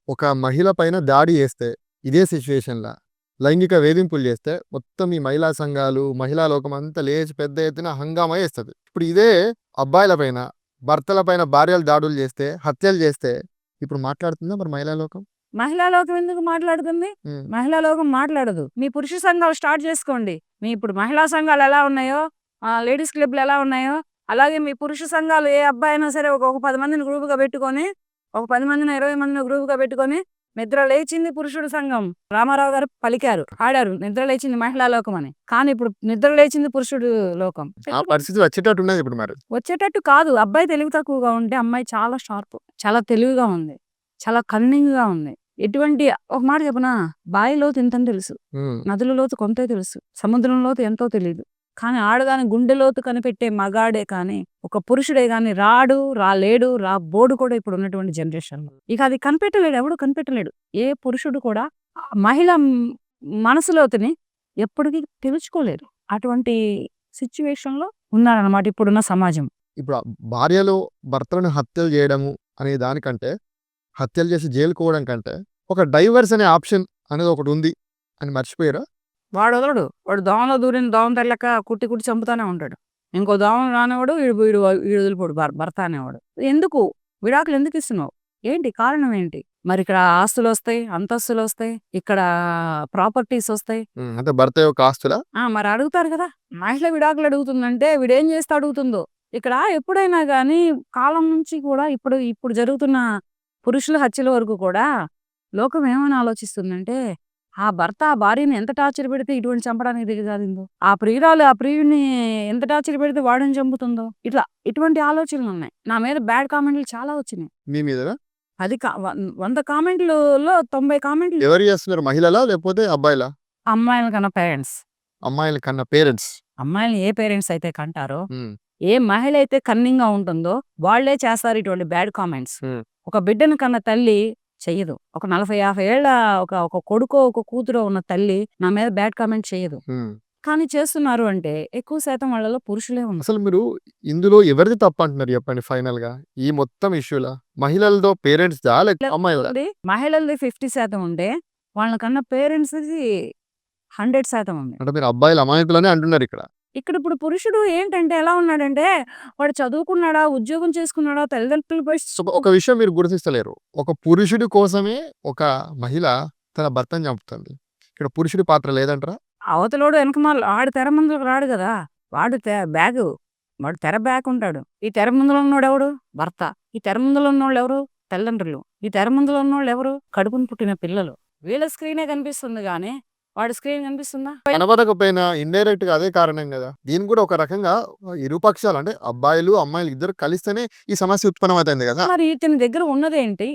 ఒక మహిళ పైన దాడి చేస్తే, ఇదే సిట్యుయేషన్‌ల లైంగిక వేధింపులు చేస్తే, మొత్తం ఈ మహిళా సంఘాలు, మహిళా లోకమంతా లేచి పెద్ద ఎత్తున హంగామా చేస్తది. ఇప్పుడు ఇదే అబ్బాయిల పైన, భర్తల పైన భార్యలు దాడులు చేస్తే, హత్యలు చేస్తే, ఇప్పుడు మాట్లాడుతుందా మరి మహిళా లోకం? మహిళా లోకం ఎందుకు మాట్లాడుతుంది? హ్మ్. మహిళా లోకం మాట్లాడదు. మీ పురుష సంఘాలు స్టార్ట్ చేసుకోండి. మీ ఇప్పుడు మహిళా సంఘాలు ఎలా ఉన్నాయో, లేడీస్ క్లబ్‌లు ఎలా ఉన్నాయో, అలాగే మీ పురుష సంఘాలు ఏ అబ్బాయి అయినా సరే ఒక 10 మందిని గ్రూప్‌గా పెట్టుకొని, ఒక 10 మందినో, 20 మందినో గ్రూప్‌గా పెట్టుకొని, నిద్ర లేచింది పురుషుడి సంఘం. రామారావు గారు పలికారు, పాడారు. నిద్ర లేచింది మహిళా లోకం అని. కానీ ఇప్పుడు నిద్ర లేచింది పురుషుడు లోకం. ఆ పరిస్థితి వచ్చేటట్టు ఉన్నది ఇప్పుడు మరి. వచ్చేటట్టు కాదు. అబ్బాయి తెలివి తక్కువగా ఉంటే, అమ్మాయి చాలా షార్ప్. చాలా తెలివిగా ఉంది. చాలా కన్నింగ్‌గా ఉంది. ఎటువంటి ఒక మాట చెప్పనా? బావి లోతు ఇంతని తెలుసు. హ్మ్. నదుల లోతు కొంతే తెలుసు. సముద్రం లోతు ఎంతో తెలీదు. కానీ ఆడదాని గుండె లోతు కనిపెట్టే మగాడే కానీ, ఒక పురుషుడే గాని రాలేడు, రాబోడు కూడా ఇప్పుడు ఉన్నటువంటి జనరేషన్‌లో. ఇక అది కనిపెట్టలేడు. ఎవడు కనిపెట్టలేడు. ఏ పురుషుడు కూడా మహిళ మనసు లోతుని ఎప్పటికీ తెలుసుకోలేరు. అటువంటి సిట్యుయేషన్‌లో ఉన్నారన్నమాట ఇప్పుడున్న సమాజం. ఇప్పుడు భార్యలు భర్తలను హత్యలు చేయడము అనే దానికంటే, హత్యలు చేసి జైలుకి పోవడం కంటే, ఒక డైవర్స్ అనే ఆప్షన్ అనేది ఒకటి ఉంది అని మర్చిపోయారా? వాడు వదలడు. వాడు దోమలో దూరిన దోమ తెల్లక కుట్టి కుట్టి చంపుతానే ఉంటాడు. ఇంకో దోమ రానివాడు, వీడు వదిలిపోడు భర్త అనేవాడు. ఎందుకు? విడాకులు ఎందుకు ఇస్తున్నావు? ఏంటి కారణం ఏంటి? మరి ఇక్కడ ఆస్తులొస్తాయి, అంతస్తులొస్తాయి, ఇక్కడ ప్రాపర్టీస్ వస్తాయి. అంటే భర్త యొక్క ఆస్తులా? మరి అడుగుతారు కదా! మహిళ విడాకులు అడుగుతుందంటే వీడేం చేస్తే అడుగుతుందో. ఇక్కడ ఎప్పుడైనా గానీ కాలం నుంచి కూడా ఇప్పుడు జరుగుతున్న పురుషుల హత్యల వరకు కూడా లోకం ఏమని ఆలోచిస్తుందంటే, ఆ భర్త ఆ భార్యని ఎంత టార్చర్ పెడితే ఇటువంటి చంపడానికి దిగజారిందో, ఆ ప్రియురాలు ఆ ప్రియుడిని ఎంత టార్చర్ పెడితే వాడిని చంపుతుందో, ఇటువంటి ఆలోచనలున్నాయి. నా మీద బ్యాడ్ కామెంట్లు చాలా వచ్చినాయి. మీ మీదనా? 100 కామెంట్లలో 90 కామెంట్లు ఎవరు చేస్తున్నారు? మహిళలా? లేకపోతే అబ్బాయిలా? అమ్మాయిల కన్నా పేరెంట్స్. అమ్మాయిల కన్నా పేరెంట్స్. అమ్మాయిలని ఏ పేరెంట్స్ అయితే కంటారో, హ్మ్. ఏ మహిళ అయితే కన్నింగ్‌గా ఉంటుందో వాళ్ళే చేస్తారు ఇటువంటి బ్యాడ్ కామెంట్స్. హ్మ్. ఒక బిడ్డను కన్న తల్లి చెయ్యదు. ఒక 40, 50 ఏళ్ల ఒక కొడుకో, ఒక కూతురో ఉన్న తల్లి నా మీద బ్యాడ్ కామెంట్ చేయదు. హ్మ్. కానీ చేస్తున్నారు అంటే ఎక్కువ శాతం వాళ్ళలో పురుషులే ఉన్నారు. అసలు మీరు ఇందులో ఎవరిది తప్పంటున్నారు చెప్పండి ఫైనల్‌గా? ఈ మొత్తం ఇష్యూ‌ల మహిళలదో పేరెంట్స్‌దా? లేకపోతే అమ్మాయిలదా? మహిళలది 50% ఉంటే వాళ్ళకన్నా పేరెంట్స్‌ది 100% ఉంది. అంటే మీరు అబ్బాయిలు అమాయకులనే అంటున్నారిక్కడ. ఇప్పుడు పురుషుడు ఏంటంటే ఎలా ఉన్నాడంటే, వాడు చదువుకున్నాడా, ఉద్యోగం చేసుకున్నాడా, తల్లిదండ్రులపై ఒక విషయం మీరు గుర్తిస్తలేరు. ఒక పురుషుడి కోసమే ఒక మహిళ తన భర్తని చంపుతుంది. ఇక్కడ పురుషుడి పాత్ర లేదంటారా? అవతలోడు వెనకమాల ఆడు తెర ముందులకు రాడు కదా! వాడు బ్యాగు. వాడు తెర బ్యాక్ ఉంటాడు. ఈ తెర ముందుల ఉన్నోడెవడు? భర్త. ఈ తెర ముందుల ఉన్నోళ్ళెవరు? తల్లిదండ్రులు. ఈ తెర ముందుల ఉన్నోళ్ళెవరు? కడుపున పుట్టిన పిల్లలు. వీళ్ళ స్క్రీనే కనిపిస్తుంది గానీ, వాడి స్క్రీన్ కనిపిస్తుందా? కనబడకపోయినా ఇండైరెక్ట్‌గా అదే కారణం గదా! దీనికి కూడా ఒక రకంగా ఇరుపక్షాలు అంటే అబ్బాయిలు, అమ్మాయిలు ఇద్దరు కలిస్తేనే ఈ సమస్య ఉత్పన్నమవుతుంది గదా! మరి ఇతని దగ్గర ఉన్నదేంటి?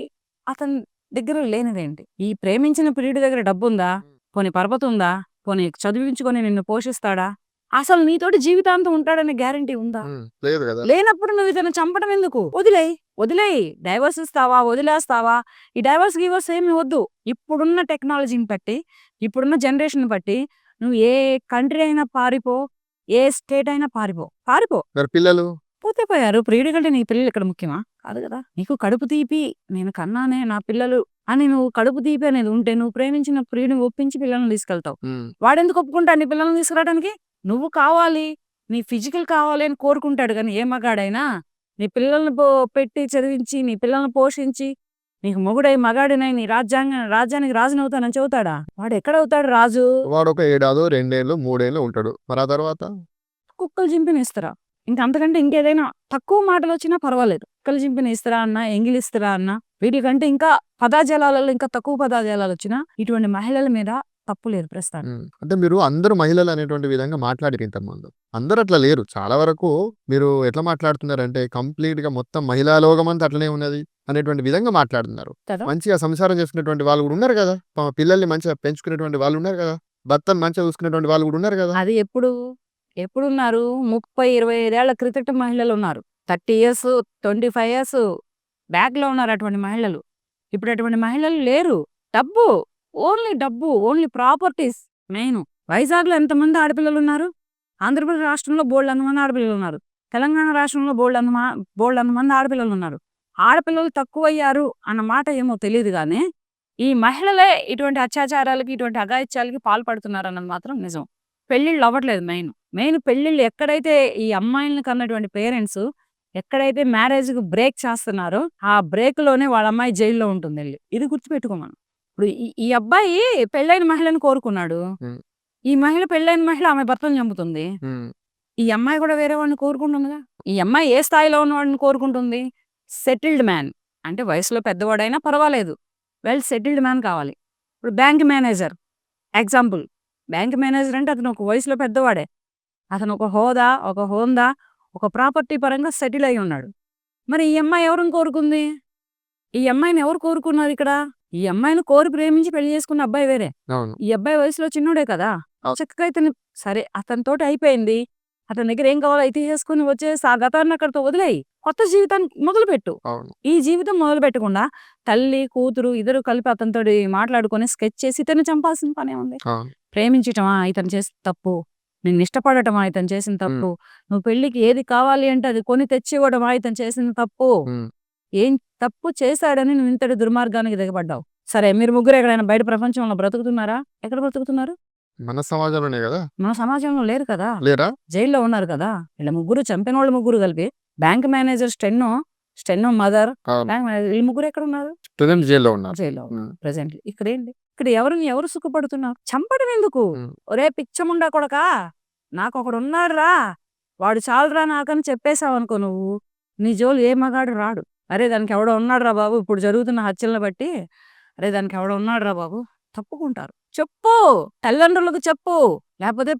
అతని దగ్గర లేనిదేంటి? ఈ ప్రేమించిన ప్రియుడి దగ్గర డబ్బుందా? పోనీ పరపతుందా? పోనీ చదివించుకొని నిన్ను పోషిస్తాడా? అసలు నీతోటి జీవితాంతం ఉంటాడనే గ్యారంటీ ఉందా? లేదు గదా! లేనప్పుడు నువ్వు ఇతన్ని చంపడం ఎందుకు? వదిలేయ్. డైవర్స్ ఇస్తావా? వదిలేస్తావా? ఈ డైవర్స్, గివర్స్ ఏమి వద్దు. ఇప్పుడున్న టెక్నాలజీని బట్టి, ఇప్పుడున్న జనరేషన్‌ని బట్టి నువ్వు ఏ కంట్రీ అయినా పారిపో. ఏ స్టేట్ అయినా పారిపో. మరి పిల్లలు? పోతే పోయారు. ప్రియుడి కంటే నీ పిల్లలు ఇక్కడ ముఖ్యమా? కాదు గదా! నీకు కడుపు తీపి నేను కన్నానే నా పిల్లలు అని నువ్వు కడుపు తీపి అనేది ఉంటే, నువ్వు ప్రేమించిన ప్రియుడిని ఒప్పించి పిల్లల్ని తీసుకెళ్తావు. వాడెందుకు ఒప్పుకుంటాడు నీ పిల్లల్ని తీసుకురావడానికి? నువ్వు కావాలి, నీ ఫిజికల్ కావాలి అని కోరుకుంటాడు గానీ, ఏ మగాడైనా నీ పిల్లల్ని పెట్టి చదివించి, నీ పిల్లల్ని పోషించి, నీకు మొగుడై మగాడినై నీ రాజ్యానికి రాజునవుతానని చెబుతాడా? వాడెక్కడవుతాడు రాజు? వాడొక ఏడాదో, 2 ఏళ్ళు, 3 ఏళ్ళు ఉంటాడు. మరి ఆ తర్వాత? కుక్కలు చింపిన ఇస్తరా. అంతకంటే ఇంకేదైనా తక్కువ మాటలొచ్చినా పర్వాలేదు. కుక్కలు చింపిన ఇస్తరా అన్నా, ఎంగిలిస్తరా అన్నా, వీటికంటే ఇంకా పదాజాలాలలో ఇంకా తక్కువ పదాజాలాలొచ్చినా ఇటువంటి మహిళల మీద తప్పు లేదు ప్రస్తుతానికి. అంటే మీరు అందరూ మహిళలు అనేటువంటి విధంగా మాట్లాడిర్రు ఇంతకుముందు. అందరూ అట్లా లేరు. చాలా వరకు మీరు ఎట్లా మాట్లాడుతున్నారంటే కంప్లీట్‌గా మొత్తం మహిళా లోకమంతా అట్లనే ఉన్నది అనేటువంటి విధంగా మాట్లాడుతున్నారు. కదా! మంచిగా సంసారం చేసుకునేటువంటి వాళ్ళు కూడా ఉన్నారు కదా! పిల్లల్ని మంచిగా పెంచుకునేటువంటి వాళ్ళు ఉన్నారు కదా! భర్తను మంచిగా చూసుకునేటువంటి వాళ్ళు కూడా ఉన్నారు కదా! అది ఎప్పుడున్నారు? 30, 25 ఏళ్ల క్రితట మహిళలున్నారు. 30 ఇయర్స్, 25 ఇయర్స్ బ్యాక్‌లో ఉన్నారు అటువంటి మహిళలు. ఇప్పుడు అటువంటి మహిళలు లేరు. డబ్బు, ఓన్లీ ప్రాపర్టీస్ మెయిను. వైజాగ్‌లో ఎంతమంది ఆడపిల్లలున్నారు? ఆంధ్రప్రదేశ్ రాష్ట్రంలో బోలెడన్ని మంది ఆడపిల్లలున్నారు. తెలంగాణ రాష్ట్రంలో బోలెడన్ని మంది ఆడపిల్లలున్నారు. ఆడపిల్లలు తక్కువయ్యారు అన్న మాట ఏమో తెలీదు గానీ ఈ మహిళలే ఇటువంటి అత్యాచారాలకి, ఇటువంటి అఘాయిత్యాలకి పాల్పడుతున్నారన్నది మాత్రం నిజం. పెళ్ళిళ్ళు అవ్వట్లేదు మెయిన్ పెళ్ళిళ్ళు ఎక్కడైతే ఈ అమ్మాయిల్ని కన్నటువంటి పేరెంట్స్ ఎక్కడైతే మ్యారేజ్‌కి బ్రేక్ చేస్తున్నారో, ఆ బ్రేక్‌లోనే వాళ్ళ అమ్మాయి జైల్‌లో ఉంటుందెళ్లి. ఇది గుర్తుపెట్టుకో మనం. ఇప్పుడు ఈ అబ్బాయి పెళ్ళైన మహిళని కోరుకున్నాడు. హ్మ్. ఈ పెళ్ళైన మహిళ ఆమె భర్తను చంపుతుంది. హ్మ్. ఈ అమ్మాయి కూడా వేరే వాడిని కోరుకుంటుందిగా. ఈ అమ్మాయి ఏ స్థాయిలో ఉన్నవాడిని కోరుకుంటుంది? Settled man. అంటే వయసులో పెద్దవాడైనా పర్వాలేదు. వెల్ సెటిల్డ్ మ్యాన్ కావాలి. ఇప్పుడు bank manager example. Bank manager అంటే అతను ఒక వయసులో పెద్దవాడే. అతను ఒక హోదా, ఒక హోందా, ఒక ప్రాపర్టీ పరంగా సెటిల్ అయి ఉన్నాడు. మరి ఈ అమ్మాయి ఎవరిని కోరుకుంది? ఈ అమ్మాయిని ఎవరు కోరుకున్నారు ఇక్కడ? ఈ అమ్మాయిని కోరి ప్రేమించి పెళ్లి చేసుకున్న అబ్బాయి వేరే. అవును. ఈ అబ్బాయి వయసులో చిన్నోడే కదా! అవును. చక్కగా ఇతను సరే అతనితోటి అయిపోయింది. అతని దగ్గర ఏం కావాలో అయితే తీసేసుకొని వచ్చేసి ఆ గతాన్ని అక్కడితో వదిలేయి. కొత్త జీవితాన్ని మొదలుపెట్టు. అవును. ఈ జీవితం మొదలుపెట్టకుండా తల్లి, కూతురు ఇద్దరు కలిపి అతనితోటి మాట్లాడుకొని స్కెచ్ చేసి ఇతన్ని చంపాల్సిన పనేముంది? అవును. ప్రేమించటమా ఇతను చేసిన తప్పు? నిన్ను ఇష్టపడటమా ఇతను చేసిన తప్పు? నువ్వు పెళ్ళికి ఏది కావాలి అంటే అది కొని తెచ్చి ఇవ్వడమా ఇతను చేసిన తప్పు? హ్మ్. ఏం తప్పు చేశాడని నువ్వు ఇంతటి దుర్మార్గానికి దిగబడ్డావు. సరే మీరు ముగ్గురు ఎక్కడైనా బయట ప్రపంచంలో బ్రతుకుతున్నారా? ఎక్కడ బ్రతుకుతున్నారు? మన సమాజంలోనే గదా! మన సమాజంలో లేరు కదా! లేరా? జైల్లో ఉన్నారు కదా! వీళ్ళ ముగ్గురు చంపినోళ్ళు ముగ్గురు కలిపి బ్యాంక్ మేనేజర్ స్టెనో మదర్, అవును. బ్యాంక్ మేనేజర్ వీళ్ళు ముగ్గురు ఎక్కడున్నారు? ప్రెజెంట్ జైల్‌లో ఉన్నారు. జైల్లో ఉన్నారు హ్మ్. ప్రెజెంట్‌లీ. ఇక్కడేంటి? ఇక్కడ ఎవరు సుఖపడుతున్నారు? చంపడం ఎందుకు? హ్మ్. ఒరేయ్ పిచ్చముండా కొడకా! నాకొకడున్నాడురా! వాడు చాలురా నాకని చెప్పేసావనుకో నువ్వు, నీ జోలికి ఏ మగాడు రాడు. అరే దానికి ఎవడో ఉన్నాడురా బాబు ఇప్పుడు జరుగుతున్న హత్యలను బట్టి, అరే దానికి ఎవడో ఉన్నాడురా బాబు తప్పుకుంటారు. చెప్పు. తల్లిదండ్రులకు చెప్పు. లేకపోతే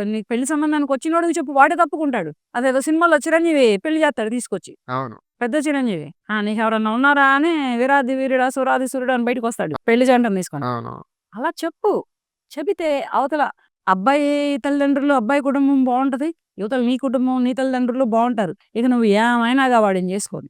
నీకు పెళ్లి సంబంధానికి వచ్చినోడికి చెప్పు వాడే తప్పుకుంటాడు. అదేదో సినిమాలో చిరంజీవి పెళ్లి చేస్తాడు తీసుకొచ్చి. అవును. పెద్ద చిరంజీవి. నీకెవరన్నా ఉన్నారా అని వీరాది వీరుడా సూరాది సూర్యుడు అని బయటకొస్తాడు. పెళ్లి జంటను తీసుకొని. అవును. అలా చెప్పు. చెబితే అవతల అబ్బాయి తల్లిదండ్రులు, అబ్బాయి కుటుంబం బావుంటది. యువతల నీ కుటుంబం, నీ తల్లిదండ్రులు బావుంటారు. ఇక నువ్వు ఏమైనాగా వాడిని చేసుకొని.